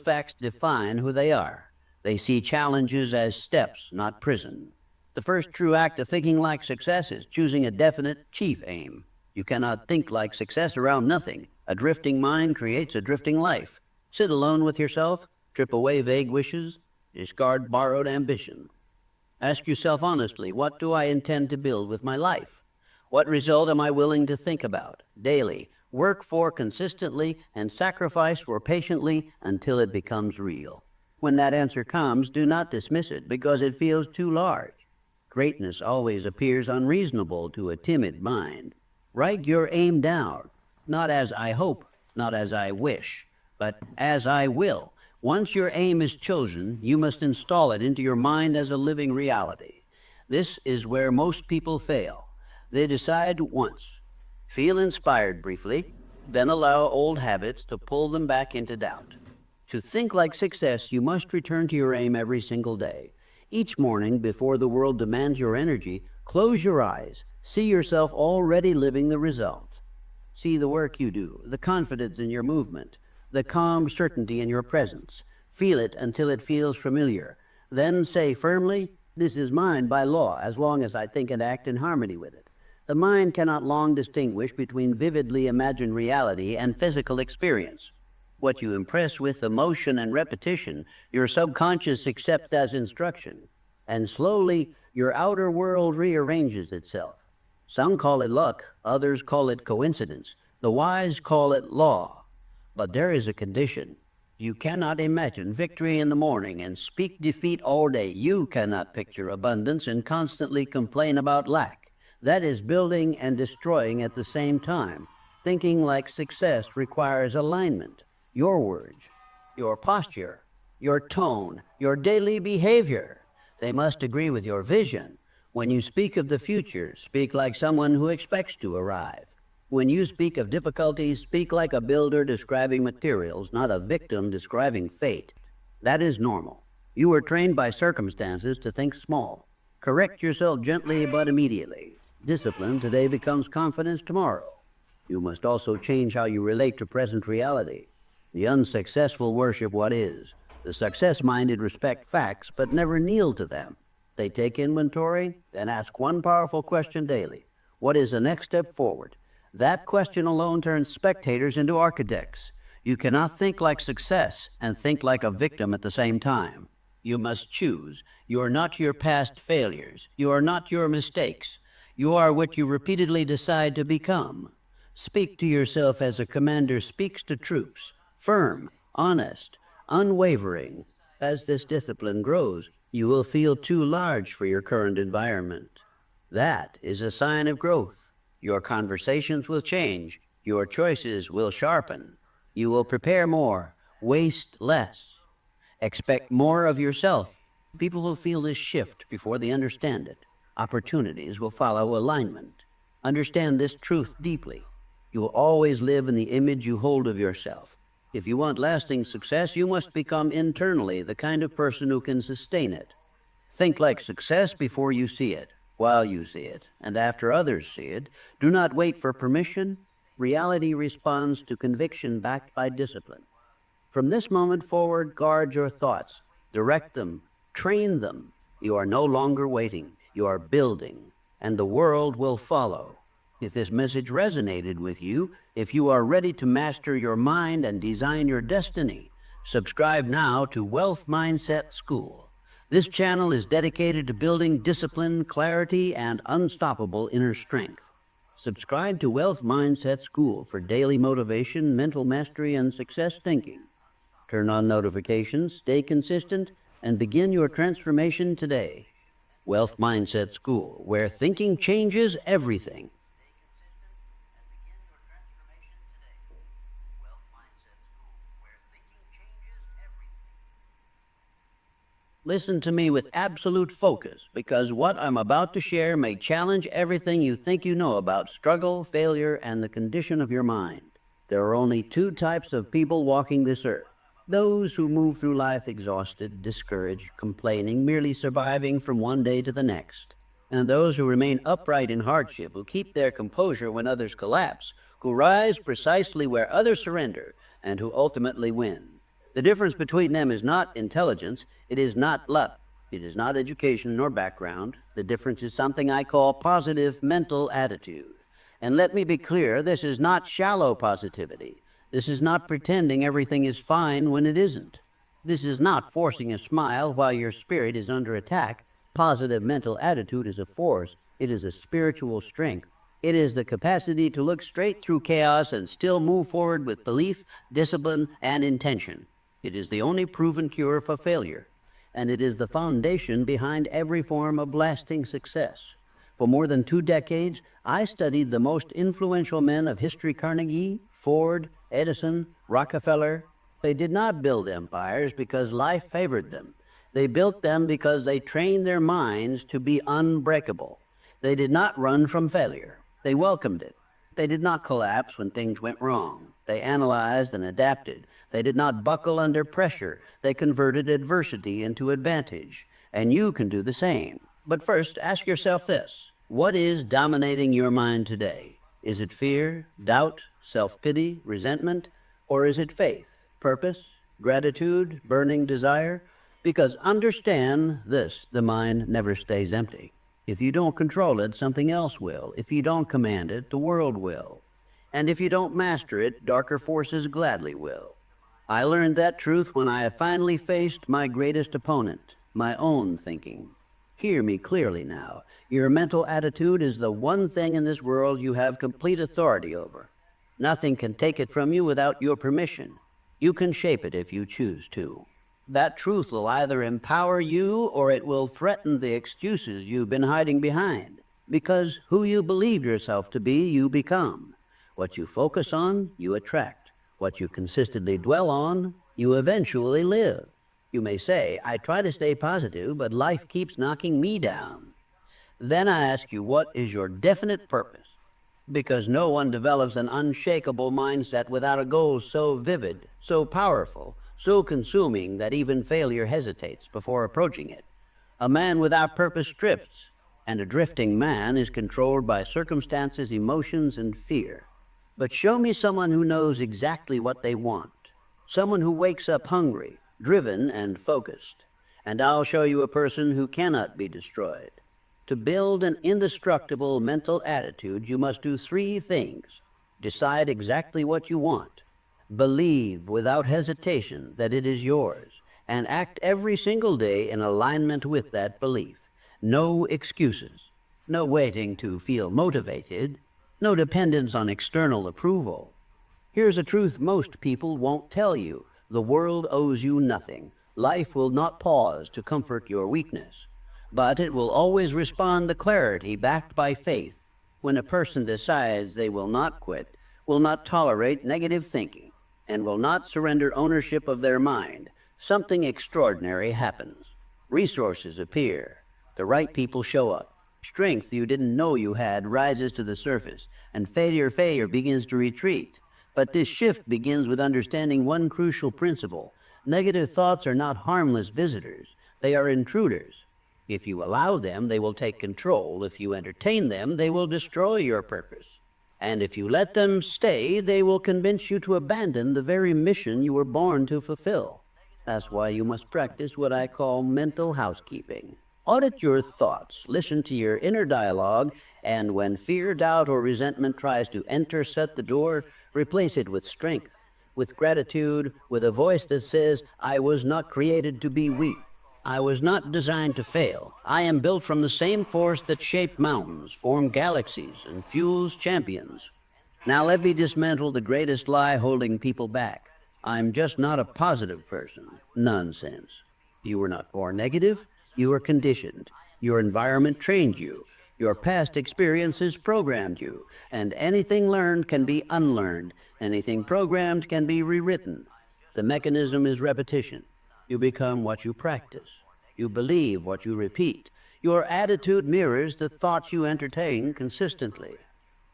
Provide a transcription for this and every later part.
facts define who they are. They see challenges as steps, not prison. The first true act of thinking like success is choosing a definite chief aim. You cannot think like success around nothing. A drifting mind creates a drifting life. Sit alone with yourself, strip away vague wishes, discard borrowed ambition. Ask yourself honestly, what do I intend to build with my life? What result am I willing to think about daily, work for consistently, and sacrifice for patiently until it becomes real? When that answer comes, do not dismiss it because it feels too large. Greatness always appears unreasonable to a timid mind. Write your aim down, not as I hope, not as I wish, but as I will. Once your aim is chosen, you must install it into your mind as a living reality. This is where most people fail. They decide once, feel inspired briefly, then allow old habits to pull them back into doubt. To think like success, you must return to your aim every single day. Each morning, before the world demands your energy, close your eyes. See yourself already living the result. See the work you do, the confidence in your movement, the calm certainty in your presence. Feel it until it feels familiar. Then say firmly, "This is mine by law, as long as I think and act in harmony with it." The mind cannot long distinguish between vividly imagined reality and physical experience. What you impress with emotion and repetition, your subconscious accepts as instruction, and slowly your outer world rearranges itself. Some call it luck, others call it coincidence. The wise call it law. But there is a condition. You cannot imagine victory in the morning and speak defeat all day. You cannot picture abundance and constantly complain about lack. That is building and destroying at the same time. Thinking like success requires alignment. Your words, your posture, your tone, your daily behavior, they must agree with your vision. When you speak of the future, speak like someone who expects to arrive. When you speak of difficulties, speak like a builder describing materials, not a victim describing fate. That is normal. You were trained by circumstances to think small. Correct yourself gently but immediately. Discipline today becomes confidence tomorrow. You must also change how you relate to present reality. The unsuccessful worship what is. The success-minded respect facts but never kneel to them. They take inventory, then ask one powerful question daily. What is the next step forward? That question alone turns spectators into architects. You cannot think like success and think like a victim at the same time. You must choose. You are not your past failures. You are not your mistakes. You are what you repeatedly decide to become. Speak to yourself as a commander speaks to troops. Firm, honest, unwavering. As this discipline grows, you will feel too large for your current environment. That is a sign of growth. Your conversations will change. Your choices will sharpen. You will prepare more, waste less. Expect more of yourself. People will feel this shift before they understand it. Opportunities will follow alignment. Understand this truth deeply. You will always live in the image you hold of yourself. If you want lasting success, you must become internally the kind of person who can sustain it. Think like success before you see it, while you see it, and after others see it. Do not wait for permission. Reality responds to conviction backed by discipline. From this moment forward, guard your thoughts, direct them, train them. You are no longer waiting. You are building, and the world will follow. If this message resonated with you, if you are ready to master your mind and design your destiny, subscribe now to Wealth Mindset School. This channel is dedicated to building discipline, clarity, and unstoppable inner strength. Subscribe to Wealth Mindset School for daily motivation, mental mastery, and success thinking. Turn on notifications, stay consistent, and begin your transformation today. Wealth Mindset School, where thinking changes everything. Listen to me with absolute focus, because what I'm about to share may challenge everything you think you know about struggle, failure, and the condition of your mind. There are only two types of people walking this earth. Those who move through life exhausted, discouraged, complaining, merely surviving from one day to the next. And those who remain upright in hardship, who keep their composure when others collapse, who rise precisely where others surrender, and who ultimately win. The difference between them is not intelligence, it is not luck, it is not education nor background. The difference is something I call positive mental attitude. And let me be clear, this is not shallow positivity. This is not pretending everything is fine when it isn't. This is not forcing a smile while your spirit is under attack. Positive mental attitude is a force. It is a spiritual strength. It is the capacity to look straight through chaos and still move forward with belief, discipline, and intention. It is the only proven cure for failure, and it is the foundation behind every form of lasting success. For more than 2 decades, I studied the most influential men of history: Carnegie, Ford, Edison, Rockefeller. They did not build empires because life favored them. They built them because they trained their minds to be unbreakable. They did not run from failure. They welcomed it. They did not collapse when things went wrong. They analyzed and adapted. They did not buckle under pressure. They converted adversity into advantage. And you can do the same. But first, ask yourself this. What is dominating your mind today? Is it fear, doubt, self-pity, resentment? Or is it faith, purpose, gratitude, burning desire? Because understand this, the mind never stays empty. If you don't control it, something else will. If you don't command it, the world will. And if you don't master it, darker forces gladly will. I learned that truth when I finally faced my greatest opponent, my own thinking. Hear me clearly now. Your mental attitude is the one thing in this world you have complete authority over. Nothing can take it from you without your permission. You can shape it if you choose to. That truth will either empower you or it will threaten the excuses you've been hiding behind. Because who you believe yourself to be, you become. What you focus on, you attract. What you consistently dwell on, you eventually live. You may say, I try to stay positive, but life keeps knocking me down. Then I ask you, what is your definite purpose? Because no one develops an unshakable mindset without a goal so vivid, so powerful, so consuming that even failure hesitates before approaching it. A man without purpose drifts, and a drifting man is controlled by circumstances, emotions, and fear. But show me someone who knows exactly what they want, someone who wakes up hungry, driven, and focused, and I'll show you a person who cannot be destroyed. To build an indestructible mental attitude, you must do 3 things. Decide exactly what you want. Believe without hesitation that it is yours, and act every single day in alignment with that belief. No excuses, no waiting to feel motivated, no dependence on external approval. Here's a truth most people won't tell you. The world owes you nothing. Life will not pause to comfort your weakness, but it will always respond to clarity backed by faith. When a person decides they will not quit, will not tolerate negative thinking, and will not surrender ownership of their mind, something extraordinary happens. Resources appear. The right people show up. Strength you didn't know you had rises to the surface, and failure begins to retreat. But this shift begins with understanding one crucial principle. Negative thoughts are not harmless visitors. They are intruders. If you allow them, they will take control. If you entertain them, they will destroy your purpose. And if you let them stay, they will convince you to abandon the very mission you were born to fulfill. That's why you must practice what I call mental housekeeping. Audit your thoughts, listen to your inner dialogue, and when fear, doubt, or resentment tries to set the door, replace it with strength, with gratitude, with a voice that says, I was not created to be weak. I was not designed to fail. I am built from the same force that shaped mountains, formed galaxies, and fuels champions. Now let me dismantle the greatest lie holding people back. I'm just not a positive person. Nonsense. You were not born negative. You were conditioned. Your environment trained you. Your past experiences programmed you. And anything learned can be unlearned. Anything programmed can be rewritten. The mechanism is repetition. You become what you practice. You believe what you repeat. Your attitude mirrors the thoughts you entertain consistently.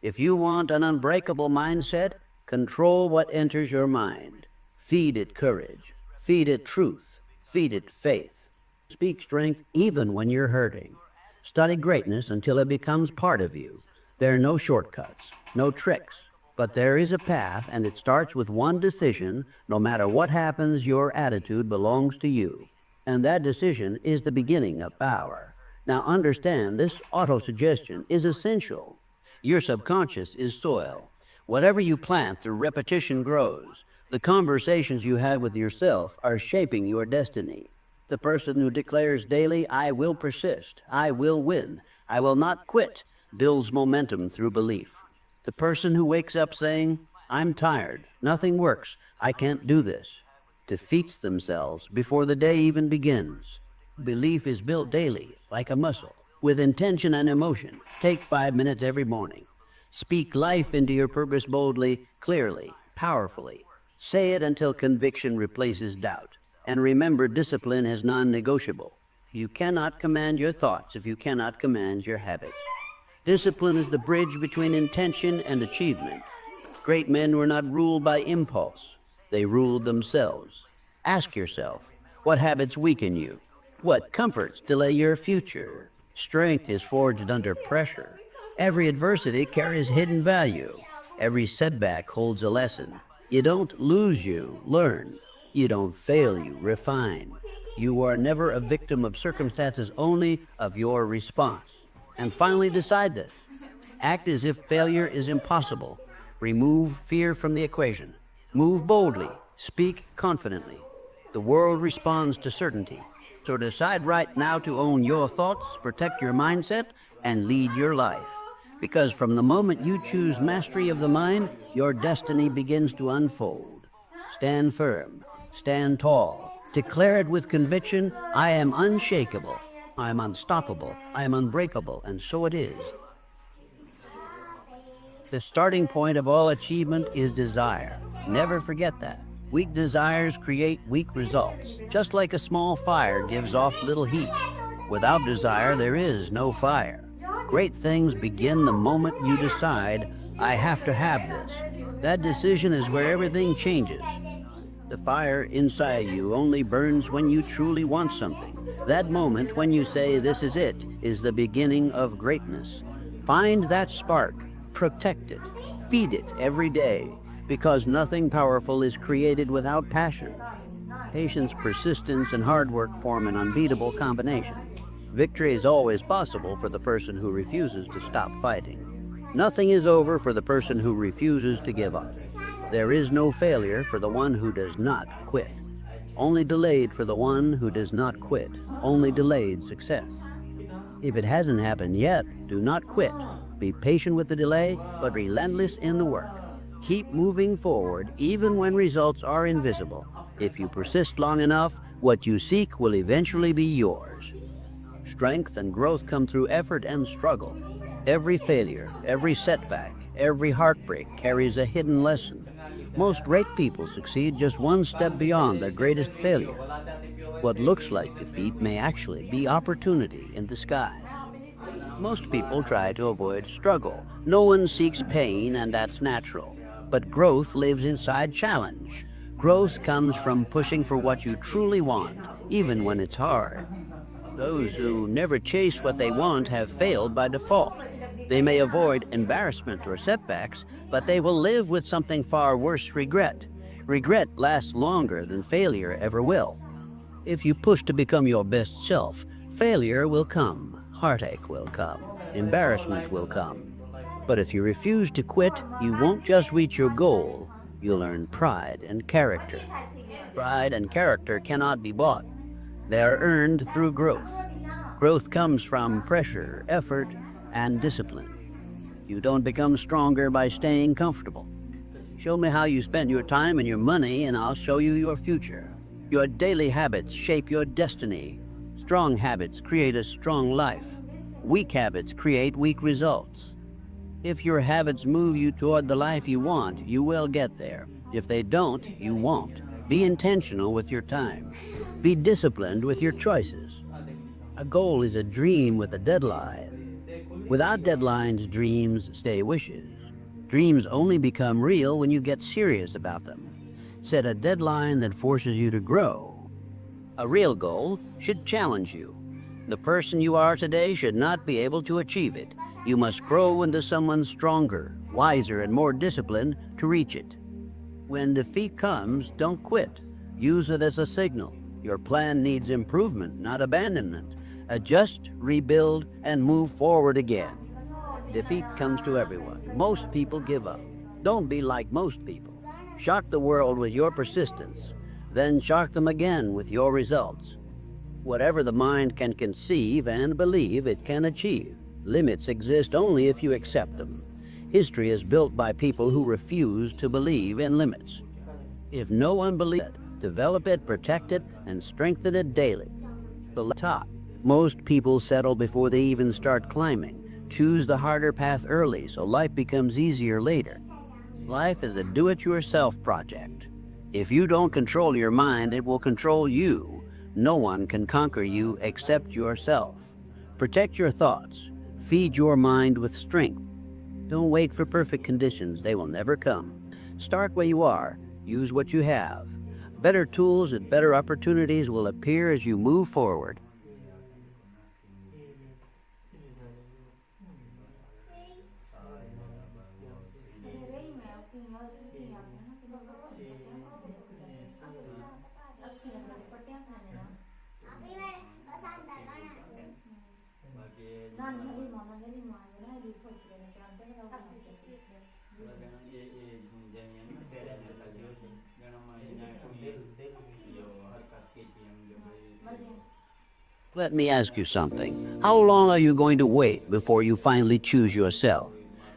If you want an unbreakable mindset, control what enters your mind. Feed it courage. Feed it truth. Feed it faith. Speak strength even when you're hurting. Study greatness until it becomes part of you. There are no shortcuts, no tricks, But there is a path, and it starts with one decision. No matter what happens, your attitude belongs to you. And that decision is the beginning of power. Now understand, this autosuggestion is essential. Your subconscious is soil. Whatever you plant, the repetition grows. The conversations you have with yourself are shaping your destiny. The person who declares daily, "I will persist, I will win, I will not quit," builds momentum through belief. The person who wakes up saying, "I'm tired, nothing works, I can't do this," defeats themselves before the day even begins. Belief is built daily, like a muscle, with intention and emotion. Take 5 minutes every morning. Speak life into your purpose boldly, clearly, powerfully. Say it until conviction replaces doubt. And remember, discipline is non-negotiable. You cannot command your thoughts if you cannot command your habits. Discipline is the bridge between intention and achievement. Great men were not ruled by impulse. They ruled themselves. Ask yourself, what habits weaken you? What comforts delay your future? Strength is forged under pressure. Every adversity carries hidden value. Every setback holds a lesson. You don't lose, you learn. You don't fail, you refine. You are never a victim of circumstances, only of your response. And finally, decide this. Act as if failure is impossible. Remove fear from the equation. Move boldly. Speak confidently. The world responds to certainty. So decide right now to own your thoughts, protect your mindset, and lead your life. Because from the moment you choose mastery of the mind, your destiny begins to unfold. Stand firm. Stand tall. Declare it with conviction, "I am unshakable. I am unstoppable. I am unbreakable," and so it is. The starting point of all achievement is desire. Never forget that. Weak desires create weak results. Just like a small fire gives off little heat. Without desire, there is no fire. Great things begin the moment you decide, "I have to have this." That decision is where everything changes. The fire inside you only burns when you truly want something. That moment when you say, "This is it," is the beginning of greatness. Find that spark, protect it, feed it every day, because nothing powerful is created without passion. Patience, persistence, and hard work form an unbeatable combination. Victory is always possible for the person who refuses to stop fighting. Nothing is over for the person who refuses to give up. There is no failure for the one who does not quit. Only delayed for the one who does not quit. Only delayed success. If it hasn't happened yet, do not quit. Be patient with the delay, but relentless in the work. Keep moving forward even when results are invisible. If you persist long enough, what you seek will eventually be yours. Strength and growth come through effort and struggle. Every failure, every setback, every heartbreak carries a hidden lesson. Most great people succeed just one step beyond their greatest failure. What looks like defeat may actually be opportunity in disguise. Most people try to avoid struggle. No one seeks pain, and that's natural. But growth lives inside challenge. Growth comes from pushing for what you truly want, even when it's hard. Those who never chase what they want have failed by default. They may avoid embarrassment or setbacks, but they will live with something far worse, regret. Regret lasts longer than failure ever will. If you push to become your best self, failure will come, heartache will come, embarrassment will come. But if you refuse to quit, you won't just reach your goal, you'll earn pride and character. Pride and character cannot be bought. They are earned through growth. Growth comes from pressure, effort, and discipline. You don't become stronger by staying comfortable. Show me how you spend your time and your money, and I'll show you your future. Your daily habits shape your destiny. Strong habits create a strong life. Weak habits create weak results. If your habits move you toward the life you want, you will get there. If they don't, you won't. Be intentional with your time. Be disciplined with your choices. A goal is a dream with a deadline. Without deadlines, dreams stay wishes. Dreams only become real when you get serious about them. Set a deadline that forces you to grow. A real goal should challenge you. The person you are today should not be able to achieve it. You must grow into someone stronger, wiser and more disciplined to reach it. When defeat comes, don't quit. Use it as a signal. Your plan needs improvement, not abandonment. Adjust, rebuild, and move forward again. Defeat comes to everyone. Most people give up. Don't be like most people. Shock the world with your persistence, then shock them again with your results. Whatever the mind can conceive and believe, it can achieve. Limits exist only if you accept them. History is built by people who refuse to believe in limits. If no one believes it, develop it, protect it, and strengthen it daily. The top. Most people settle before they even start climbing. Choose the harder path early so life becomes easier later. Life is a do-it-yourself project. If you don't control your mind, it will control you. No one can conquer you except yourself. Protect your thoughts. Feed your mind with strength. Don't wait for perfect conditions. They will never come. Start where you are. Use what you have. Better tools and better opportunities will appear as you move forward. Let me ask you something. How long are you going to wait before you finally choose yourself?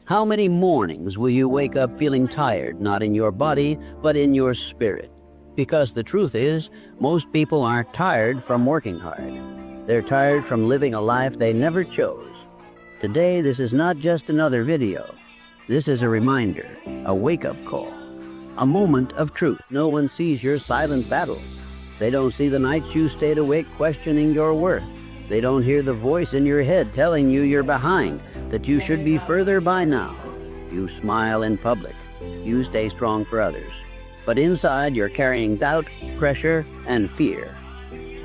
How many mornings will you wake up feeling tired, not in your body, but in your spirit? Because the truth is, most people aren't tired from working hard. They're tired from living a life they never chose. Today, this is not just another video. This is a reminder, a wake-up call, a moment of truth. No one sees your silent battles. They don't see the nights you stayed awake questioning your worth. They don't hear the voice in your head telling you you're behind, that you should be further by now. You smile in public. You stay strong for others. But inside, you're carrying doubt, pressure, and fear.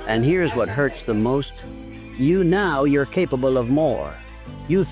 And here's what hurts the most. You're capable of more. You